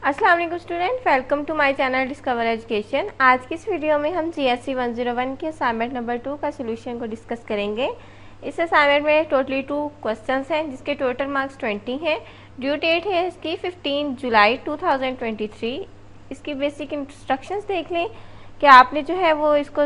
अस्सलाम वालेकुम student, welcome to my channel discover education. आज की इस वीडियो में हम जीएससी 101 के असाइनमेंट नंबर 2 का सोल्यूशन को डिस्कस करेंगे। इस असाइनमेंट में टोटली 2 क्वेश्चंस हैं जिसके टोटल मार्क्स 20 हैं। ड्यू डेट है इसकी 15 जुलाई 2023। इसकी बेसिक इंस्ट्रक्शंस देख लें कि आपने जो है वो इसको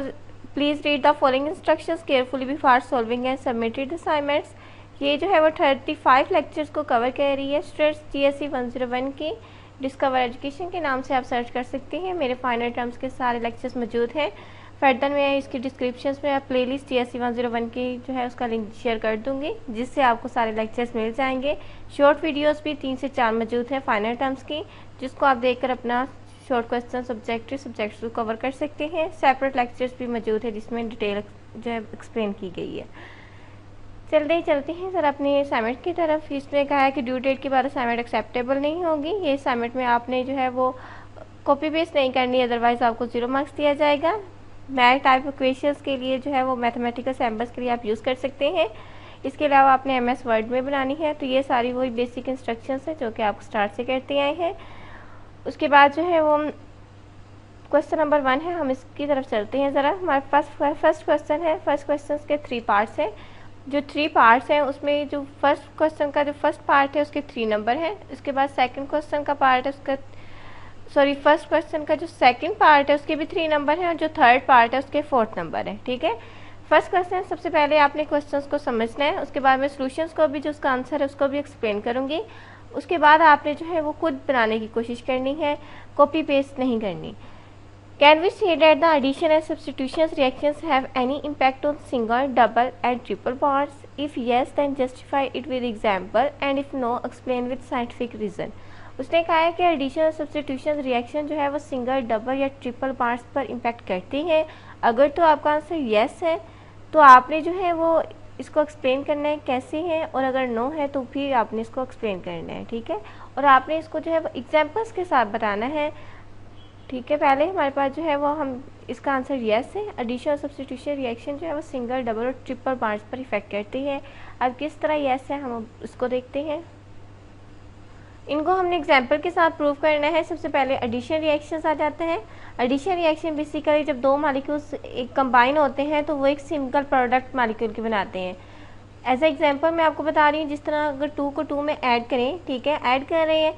please read the following instructions carefully before solving and submitted assignments. ये जो है वो 35 लेक्चर्स को कवर कर रही है स्टूडेंट्स जीएससी 101 की। डिस्कवर एजुकेशन के नाम से आप सर्च कर सकते हैं। मेरे फाइनल टर्म्स के सारे लेक्चर्स मौजूद हैं। फर्दर मैं इसकी डिस्क्रिप्शन में प्लेलिस्ट जीएससी 101 की जो है उसका लिंक शेयर कर दूंगी, जिससे आपको सारे लेक्चर्स मिल जाएंगे। शॉर्ट वीडियोस भी 3 से 4 मौजूद हैं फाइनल टर्म्स की, जिसको आप देखकर अपना शॉर्ट क्वेश्चन सब्जेक्ट्स को कवर कर सकते हैं। सेपरेट लेक्चर्स भी मौजूद है जिसमें डिटेल जो है एक्सप्लेन की गई है। चलते हैं सर अपने असाइनमेंट की तरफ। इसमें कहा है कि ड्यू डेट के बाद असाइनमेंट एक्सेप्टेबल नहीं होगी। ये असाइनमेंट में आपने जो है वो कॉपी पेस्ट नहीं करनी, अदरवाइज आपको 0 मार्क्स दिया जाएगा। मैथ टाइप इक्वेशंस के लिए जो है वो मैथमेटिकल सैम्पल्स के लिए आप यूज़ कर सकते हैं। इसके अलावा आपने MS वर्ड में बनानी है। तो ये सारी वही बेसिक इंस्ट्रक्शंस हैं जो कि आप स्टार्ट से करते आए हैं। उसके बाद जो है वो क्वेश्चन नंबर 1 है, हम इसकी तरफ चलते हैं ज़रा। हमारे पास फर्स्ट क्वेश्चन है। फर्स्ट क्वेश्चन के 3 पार्ट्स हैं। जो 3 पार्ट्स हैं उसमें जो फर्स्ट क्वेश्चन का जो फर्स्ट पार्ट है उसके 3 नंबर हैं। उसके बाद सेकंड क्वेश्चन का पार्ट है उसका फर्स्ट क्वेश्चन का जो सेकंड पार्ट है उसके भी 3 नंबर हैं और जो थर्ड पार्ट है उसके 4th नंबर है। ठीक है, फर्स्ट क्वेश्चन सबसे पहले आपने क्वेश्चंस को समझना है। उसके बाद मैं सॉल्यूशंस को भी जो उसका आंसर है उसको भी एक्सप्लेन करूँगी। उसके बाद आपने जो है वो खुद बनाने की कोशिश करनी है, कॉपी पेस्ट नहीं करनी। Can we say that the addition and substitution reactions have any impact on single, double and triple bonds? If yes, then justify it with example, and if no, explain with scientific reason. उसने कहा है कि addition और substitution reaction जो है वो single, double या triple bonds पर इम्पैक्ट करती हैं। अगर तो आपका आंसर येस है तो आपने जो है वो इसको एक्सप्लेन करना है कैसे है, और अगर नो है तो फिर आपने इसको एक्सप्लेन करना है। ठीक है, और आपने इसको जो है वो एग्जाम्पल्स के साथ बताना है। ठीक है, पहले हमारे पास जो है वो हम इसका आंसर यस है। एडिशन और सब्सटीट्यूशन रिएक्शन जो है वो सिंगल, डबल और ट्रिपल बॉन्ड्स पर इफेक्ट करती है। अब किस तरह यस है हम इसको देखते हैं। इनको हमने एग्जांपल के साथ प्रूव करना है। सबसे पहले एडिशन रिएक्शंस आ जाते हैं। एडिशन रिएक्शन बेसिकली जब 2 मॉलिक्यूल्स एक कंबाइन होते हैं तो वो एक सिंगल प्रोडक्ट मॉलिक्यूल के बनाते हैं। एज ए एग्जाम्पल मैं आपको बता रही हूँ, जिस तरह अगर 2 को 2 में ऐड करें, ठीक है, ऐड कर रहे हैं,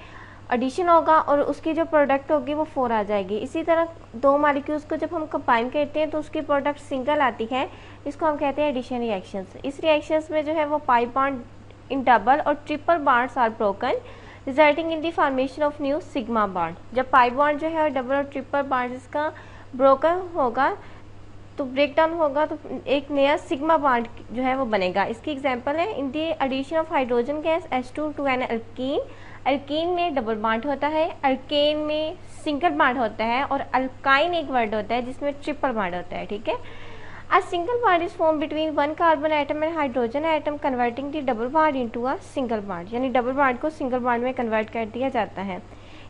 एडिशन होगा और उसकी जो प्रोडक्ट होगी वो 4 आ जाएगी। इसी तरह 2 मॉलिक्यूल्स को जब हम कंबाइन करते हैं तो उसकी प्रोडक्ट सिंगल आती है। इसको हम कहते हैं एडिशन रिएक्शंस। इस रिएक्शंस में जो है वो पाई बॉन्ड इन डबल और triple bonds are broken, resulting in the formation of new sigma bond. जब पाई बॉन्ड जो है और डबल और ट्रिपल बॉन्ड इसका ब्रोकन होगा तो ब्रेक डाउन होगा तो एक नया सिग्मा बॉन्ड जो है वो बनेगा। इसकी एग्जांपल है in the addition of hydrogen gas H2 to an alkene. Alkene में डबल बॉन्ड होता है, अल्केन में सिंगल बॉन्ड होता है, और अल्काइन एक वर्ड होता है जिसमें ट्रिपल बॉन्ड होता है। ठीक है, a single bond is form between 1 carbon atom and hydrogen atom converting the double bond into a single bond, यानी डबल बॉन्ड को सिंगल बॉन्ड में कन्वर्ट कर दिया जाता है।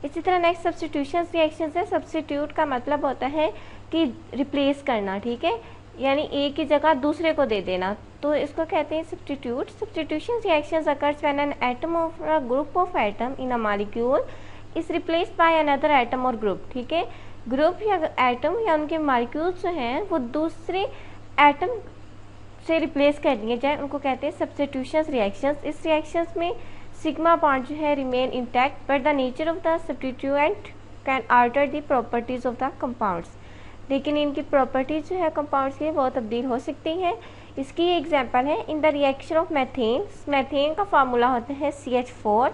इसी तरह नेक्स्ट सब्सटीट्यूशन रिएक्शन है। सब्सटीट्यूट का मतलब होता है कि रिप्लेस करना। ठीक है, यानी एक की जगह दूसरे को दे देना, तो इसको कहते हैं substitute. Substitution reactions occurs when an atom of a group of atom in a molecule is replaced by another atom और ग्रुप। ठीक है, ग्रुप या एटम या उनके मॉलिक्यूल्स जो हैं वो दूसरे एटम से रिप्लेस कर दिए जाए, उनको कहते हैं सब्सटीट्यूशन रिएक्शंस। इस रिएक्शंस में सिग्मा बॉन्ड जो है remain intact, but the nature of the substituent can alter the properties of the compounds. लेकिन इनकी प्रॉपर्टीज जो है कंपाउंड्स की बहुत तब्दील हो सकती हैं। इसकी एग्जांपल है in the reaction of methane. Methane का फार्मूला होता है CH4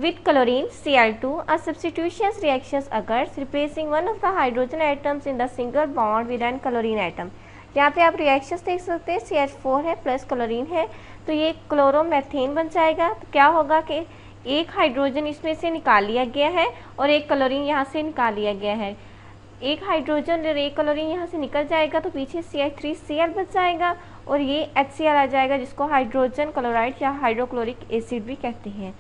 with chlorine Cl2। A substitution reactions occurs replacing one of the hydrogen atoms in the single bond with an chlorine atom. यहाँ पे आप रिएक्शंस देख सकते हैं, CH4 है प्लस क्लोरीन है तो ये क्लोरोमेथेन बन जाएगा। तो क्या होगा कि एक हाइड्रोजन इसमें से निकाल लिया गया है और एक क्लोरीन यहाँ से निकाल लिया गया है। एक हाइड्रोजन और एक क्लोरीन यहाँ से निकल जाएगा तो पीछे CH3Cl बच जाएगा और ये HCl आ जाएगा, जिसको हाइड्रोजन क्लोराइड या हाइड्रोक्लोरिक एसिड भी कहते हैं।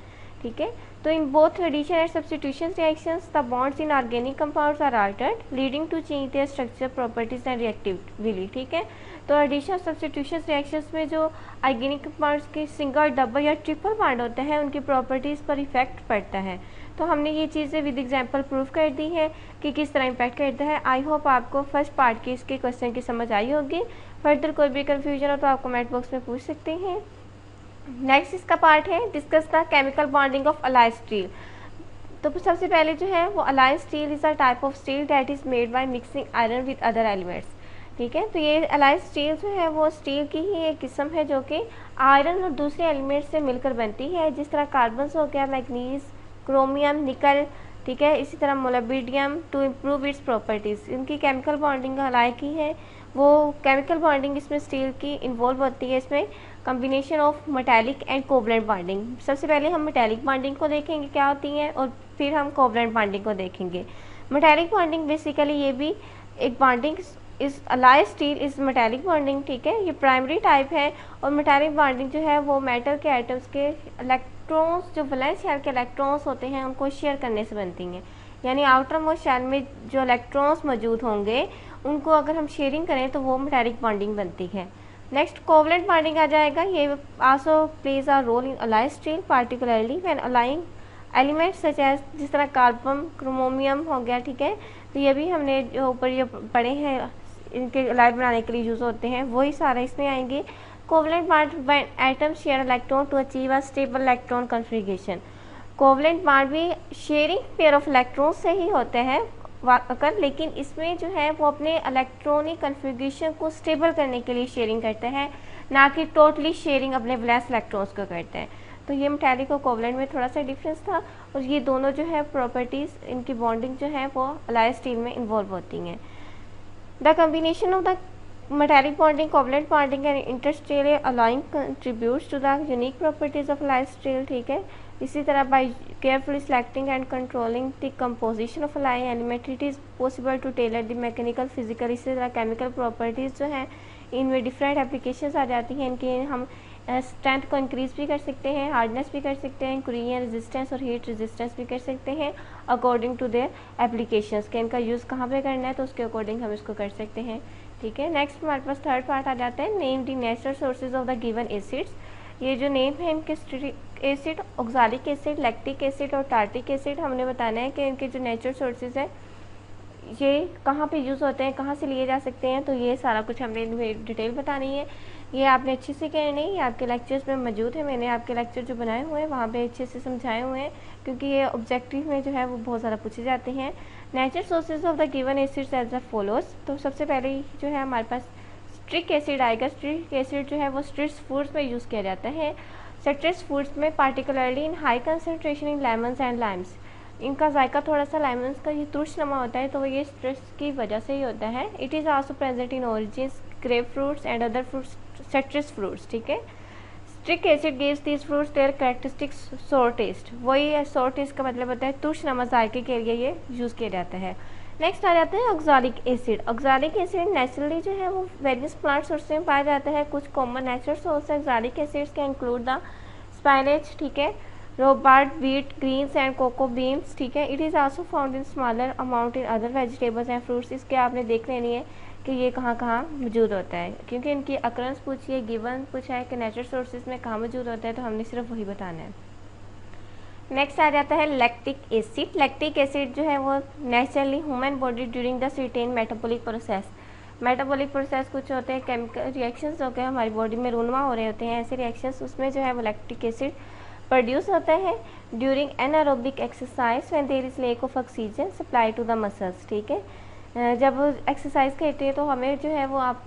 ठीक है, तो in both addition and substitution reactions the bonds in organic compounds are altered leading to change their structure, properties and reactivity. ठीक है, तो एडिशन और सब्स्टिट्यूशन रिएक्शंस में जो ऑर्गेनिक कंपाउंड्स के सिंगल, डबल या ट्रिपल बॉन्ड होते हैं उनकी प्रॉपर्टीज़ पर इफेक्ट पड़ता है। तो हमने ये चीज़ें विद एग्जांपल प्रूव कर दी है कि किस तरह इम्पैक्ट करता है। आई होप आपको फर्स्ट पार्ट की इसके क्वेश्चन की समझ आई होगी। फर्दर कोई भी कन्फ्यूजन हो तो आप कमेंट बॉक्स में पूछ सकते हैं। नेक्स्ट इसका पार्ट है discuss the chemical bonding of alloys steel. तो सबसे पहले जो है वो alloys steel is a type of steel that is made by mixing iron with other elements. ठीक है, तो ये अलाइज स्टील जो है वो स्टील की ही एक किस्म है जो कि आयरन और दूसरे एलिमेंट्स से मिलकर बनती है, जिस तरह कार्बन हो गया, मैग्नीज, क्रोमियम, निकल। ठीक है, इसी तरह molybdenum to improve its properties. इनकी केमिकल बॉन्डिंग अलाइक ही है, वो केमिकल बॉन्डिंग इसमें स्टील की इन्वॉल्व होती है। इसमें combination of metallic and covalent bonding. सबसे पहले हम मेटालिक बॉन्डिंग को देखेंगे क्या होती है और फिर हम कोवलेंट बॉन्डिंग को देखेंगे। मेटालिक बॉन्डिंग बेसिकली ये भी एक बॉन्डिंग इस alloys steel is metallic bonding. ठीक है, ये प्राइमरी टाइप है और मेटालिक बॉन्डिंग जो है वो मेटल के आइटम्स के इलेक्ट्रॉन्स, जो वैलेंस शेल के इलेक्ट्रॉन्स होते हैं उनको शेयर करने से बनती हैं। यानी आउटर मोस्ट शेल में जो इलेक्ट्रॉन्स मौजूद होंगे उनको अगर हम शेयरिंग करें तो वो मेटालिक बॉन्डिंग बनती है। नेक्स्ट कोवलेंट बॉन्डिंग आ जाएगा। ये also plays a role in alloys steel particularly when alloying elements such as, जिस तरह कार्बन, क्रोमोमियम हो गया। ठीक है, तो ये भी हमने जो ऊपर ये पढ़े हैं इनके अलाइव बनाने के लिए यूज़ होते हैं, वही सारे इसमें आएंगे। Covalent bond when atoms share electron to achieve a stable electron configuration. Covalent bond भी शेयरिंग पेयर ऑफ इलेक्ट्रॉन से ही होते हैं वाकर, लेकिन इसमें जो है वो अपने इलेक्ट्रॉनिक कन्फिग्रेशन को स्टेबल करने के लिए शेयरिंग करते हैं, ना कि टोटली शेयरिंग अपने वैलेंस इलेक्ट्रॉन्स को करते हैं। तो ये मेटालिक और कोवलेंट में थोड़ा सा डिफरेंस था और ये दोनों जो है प्रॉपर्टीज़ इनकी बॉन्डिंग जो है वो अलाइज स्टील में इन्वॉल्व होती हैं। The combination of the metallic bonding, covalent bonding and interstellar alloying contributes to the unique properties of alloy steel। ठीक है, इसी तरह by carefully selecting and controlling the composition of alloy element it is possible to tailor the mechanical, physical, इसी तरह chemical properties जो हैं इनमें different applications आ जाती हैं। इनके हम स्ट्रेंथ को इंक्रीज भी कर सकते हैं, हार्डनेस भी कर सकते हैं, कोरिजन रेजिस्टेंस और हीट रेजिस्टेंस भी कर सकते हैं अकॉर्डिंग टू देयर एप्लीकेशंस के इनका यूज़ कहाँ पे करना है तो उसके अकॉर्डिंग हम इसको कर सकते हैं। ठीक है, नेक्स्ट हमारे पास थर्ड पार्ट आ जाता है name the natural sources of the given acids. ये जो नेम है इनके stearic acid, oxalic acid, lactic acid और टार्टिक एसिड हमने बताना है कि इनके जो नेचुरल सोर्सेज हैं ये कहाँ पे यूज़ होते हैं, कहाँ से लिए जा सकते हैं, तो ये सारा कुछ हमने इनमें डिटेल बतानी है। ये आपने अच्छे से कहनी है, आपके लेक्चर्स में मौजूद है, मैंने आपके लेक्चर जो बनाए हुए हैं वहाँ पे अच्छे से समझाए हुए हैं क्योंकि ये ऑब्जेक्टिव में जो है वो बहुत ज़्यादा पूछे जाते हैं। Natural sources of the given acids as the follows. तो सबसे पहले जो है हमारे पास स्ट्रिक एसिड आएगा। स्ट्रिक एसिड जो है वो स्ट्रिट्स फूड्स में यूज़ किया जाता है, सिट्रस फूड्स में, particularly in high concentration in lemons and Lyme's. इनका जायका थोड़ा सा लेमन्स का ये तुर्श नमा होता है तो ये स्ट्रेस की वजह से ही होता है। It is also present in oranges, grape fruits and other fruits, citrus fruits. ठीक है, citric acid gives these fruits their characteristic sour taste. वही सोर टेस्ट का मतलब होता है तुर्श नमा जायके के लिए ये यूज़ किया जाता है। नेक्स्ट आ जाता है oxalic acid. Oxalic acid naturally जो है वो वेरियस प्लांट सोर्स में पाया जाता है। कुछ common natural source oxalic acids के इंक्लूड द स्पाइनेच, ठीक है, rhubarb, wheat, greens and cocoa beans. ठीक है, it is also found in smaller amount in other vegetables and fruits. इसके आपने देख लेनी है कि ये कहाँ कहाँ मौजूद होता है क्योंकि इनकी अक्रंस पूछी है, गिवन पूछा है कि नेचुरल सोर्सेज में कहाँ मौजूद होता है तो हमने सिर्फ वही बताना है। नेक्स्ट आ जाता है लैक्टिक एसिड। लैक्टिक एसिड जो है वो naturally human body during the certain metabolic process. Metabolic process कुछ होते हैं केमिकल रिएक्शंस हो गए हमारी बॉडी में रूनमा हो रहे होते हैं, ऐसे रिएक्शंस उसमें जो है वो लैक्टिक एसिड प्रोड्यूस होता है during anaerobic exercise when there is lack of oxygen supply to the muscles. ठीक है, जब एक्सरसाइज करते हैं तो हमें जो है वो आप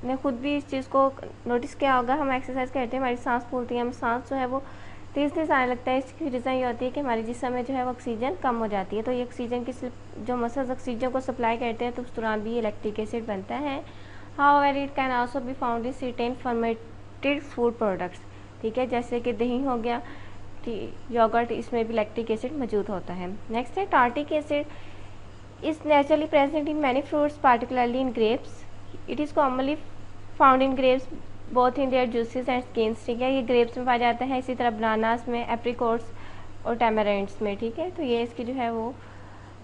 ने खुद भी इस चीज़ को नोटिस किया होगा, हम एक्सरसाइज करते हैं हमारी सांस फूलती है, हम सांस जो है वो तेज़ तेज़ आने लगता है। इसकी रीज़न ये होती है कि हमारे जिस्म में जो है वो ऑक्सीजन कम हो जाती है, तो ये ऑक्सीजन की जो मसल्स ऑक्सीजन को सप्लाई करते हैं तो उस दौरान भी ये लैक्टिक एसिड बनता है। However it can also be found in certain fermented food products. ठीक है, जैसे कि दही हो गया, योगर्ट, इसमें भी लैक्टिक एसिड मौजूद होता है। नेक्स्ट है tartaric acid. Is naturally present in many fruits particularly in grapes. It is commonly found in grapes both in their juices and skins. ठीक है, ये ग्रेप्स में पाया जाता है, इसी तरह बनानास में, एप्रिकॉट्स और टैमरेंट्स में। ठीक है, तो ये इसकी जो है वो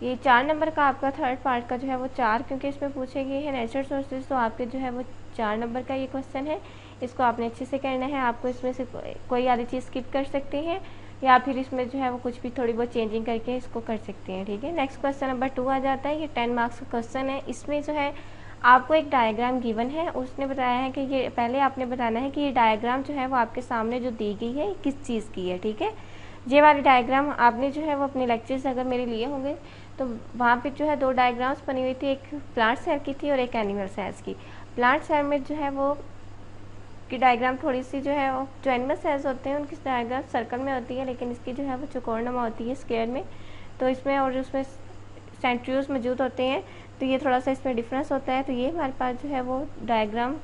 ये 4 नंबर का आपका थर्ड पार्ट का जो है वो 4, क्योंकि इसमें पूछे गए हैं नेचुरल सोर्सेज तो आपके जो है वो 4 नंबर का ये क्वेश्चन है। इसको आपने अच्छे से करना है। आपको इसमें से कोई आधी चीज़ स्किप कर सकते हैं या फिर इसमें जो है वो कुछ भी थोड़ी बहुत चेंजिंग करके इसको कर सकते हैं, ठीक है। नेक्स्ट क्वेश्चन नंबर 2 आ जाता है। ये 10 मार्क्स का क्वेश्चन है। इसमें जो है आपको एक डायग्राम गिवन है, उसने बताया है कि ये पहले आपने बताना है कि ये डायग्राम जो है वो आपके सामने जो दी गई है किस चीज़ की है, ठीक है। ये वाली डायग्राम आपने जो है वो अपने लेक्चर्स अगर मेरे लिए होंगे तो वहाँ पे जो है 2 डायग्राम्स बनी हुई थी, एक प्लांट सेल की थी और एक एनिमल सेल्स की। प्लांट सेल में जो है वो की डायग्राम थोड़ी सी जो है वो, जो एनिमल सेल्स होते हैं उनकी डायग्राम सर्कल में होती है, लेकिन इसकी जो है वो चौकोरनुमा होती है, स्क्वायर में। तो इसमें और उसमें सेंट्रियोल्स मौजूद होते हैं, तो ये थोड़ा सा इसमें डिफरेंस होता है। तो ये हमारे पास जो है वो diagram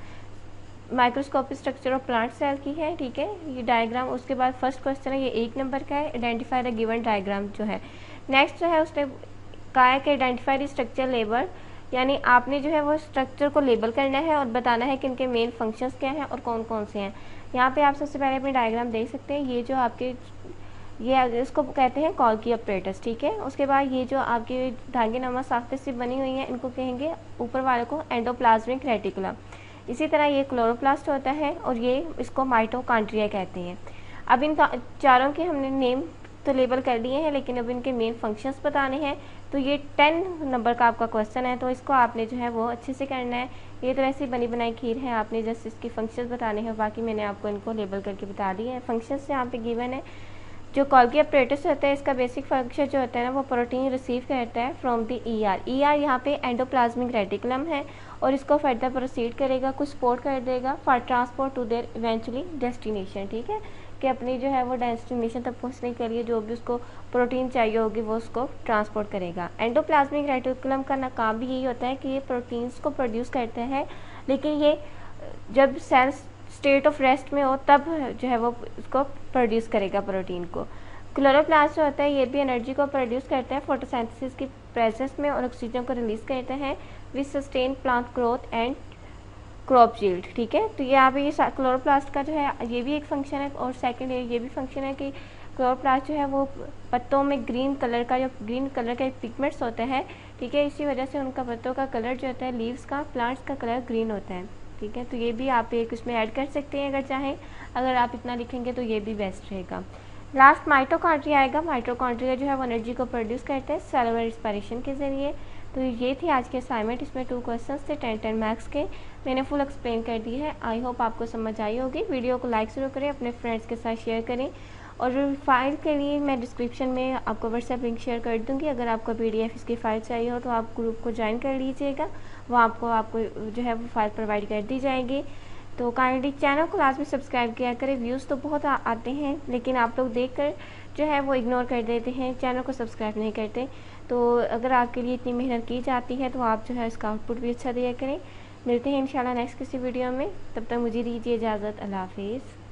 microscopic structure of plant cell की है, ठीक है, ये डायग्राम। उसके बाद फर्स्ट क्वेश्चन है, ये 1 नंबर का है, आइडेंटिफाई द गिवन डायग्राम जो है। नेक्स्ट जो है उसने कहा है कि आइडेंटिफाई द स्ट्रक्चर लेबल, यानी आपने जो है वो स्ट्रक्चर को लेबल करना है और बताना है कि इनके मेन फंक्शंस क्या हैं और कौन कौन से हैं। यहाँ पे आप सबसे पहले अपनी डायग्राम देख सकते हैं। ये जो आपके ये इसको कहते हैं कॉल्की अपरेटस, ठीक है। उसके बाद ये जो आपके धागे नुमा साख्ते से बनी हुई हैं इनको कहेंगे ऊपर वाले को एंडोप्लाज्मिक रेटिकुलम। इसी तरह ये क्लोरोप्लास्ट होता है और ये इसको माइटोकॉन्ड्रिया कहते हैं। अब इन चारों के हमने नेम तो लेबल कर लिए हैं, लेकिन अब इनके मेन फंक्शंस बताने हैं। तो ये 10 नंबर का आपका क्वेश्चन है, तो इसको आपने जो है वो अच्छे से करना है। ये तो ऐसी बनी बनाई खीर है, आपने जस्ट इसकी फंक्शंस बताने हैं, बाकी मैंने आपको इनको लेबल करके बता दिए हैं। फंक्शंस यहाँ पे गिवन है। जो कॉल्की अपरेटस होता है इसका बेसिक फंक्शन जो होता है ना वो प्रोटीन रिसीव करता है फ्रॉम द ईआर। ईआर यहाँ पे एंडोप्लाज्मिक रेटिकुलम है और इसको फर्दर प्रोसीड करेगा, कुछ सपोर्ट कर देगा for transport to their eventually destination, ठीक है, कि अपनी जो है वो डेस्टिनेशन तक पहुँचने के लिए जो भी उसको प्रोटीन चाहिए होगी वो उसको ट्रांसपोर्ट करेगा। एंडोप्लाज्मिक रेटिकुलम का ना काम भी यही होता है कि ये प्रोटीन्स को प्रोड्यूस करते हैं, लेकिन ये जब सेल्स स्टेट ऑफ रेस्ट में हो तब जो है वो उसको प्रोड्यूस करेगा प्रोटीन को। क्लोरोप्लास्ट जो होता है ये भी एनर्जी को प्रोड्यूस करता है फोटोसिंथेसिस की प्रेजेंस में और ऑक्सीजन को रिलीज करता है which sustain plant growth and crop yield, ठीक है। तो यहाँ पे ये क्लोरोप्लास्ट का जो है ये भी एक फंक्शन है और सेकंड ये भी फंक्शन है कि क्लोरोप्लास्ट जो है वो पत्तों में ग्रीन कलर का एक पिगमेंट्स होता है, ठीक है। इसी वजह से उनका पत्तों का कलर जो होता है लीव्स का, प्लांट्स का कलर ग्रीन होता है, ठीक है। तो ये भी आप एक इसमें ऐड कर सकते हैं अगर चाहें। अगर आप इतना लिखेंगे तो ये भी बेस्ट रहेगा। लास्ट माइटोकॉन्ड्रिया आएगा। माइटोकॉन्ड्रिया जो है वो एनर्जी को प्रोड्यूस करता है सेलुलर रेस्पिरेशन के ज़रिए। तो ये थी आज के असाइनमेंट। इसमें 2 क्वेश्चंस थे 10-10 मार्क्स के। मैंने फुल एक्सप्लेन कर दी है। आई होप आपको समझ आई होगी। वीडियो को लाइक ज़रूर करें, अपने फ्रेंड्स के साथ शेयर करें और फाइल के लिए मैं डिस्क्रिप्शन में आपको व्हाट्सएप लिंक शेयर कर दूँगी। अगर आपको PDF इसकी फ़ाइल चाहिए हो तो आप ग्रुप को ज्वाइन कर लीजिएगा, वो आपको जो है वो फाइल प्रोवाइड कर दी जाएगी। तो काइंडली चैनल को लाजमी सब्सक्राइब किया करें। व्यूज़ तो बहुत आते हैं लेकिन आप लोग देखकर जो है वो इग्नोर कर देते हैं, चैनल को सब्सक्राइब नहीं करते। तो अगर आपके लिए इतनी मेहनत की जाती है तो आप जो है इसका आउटपुट भी अच्छा दिया करें। मिलते हैं इंशाल्लाह नेक्स्ट किसी वीडियो में, तब तक मुझे दीजिए इजाज़त। अल्लाह हाफिज़।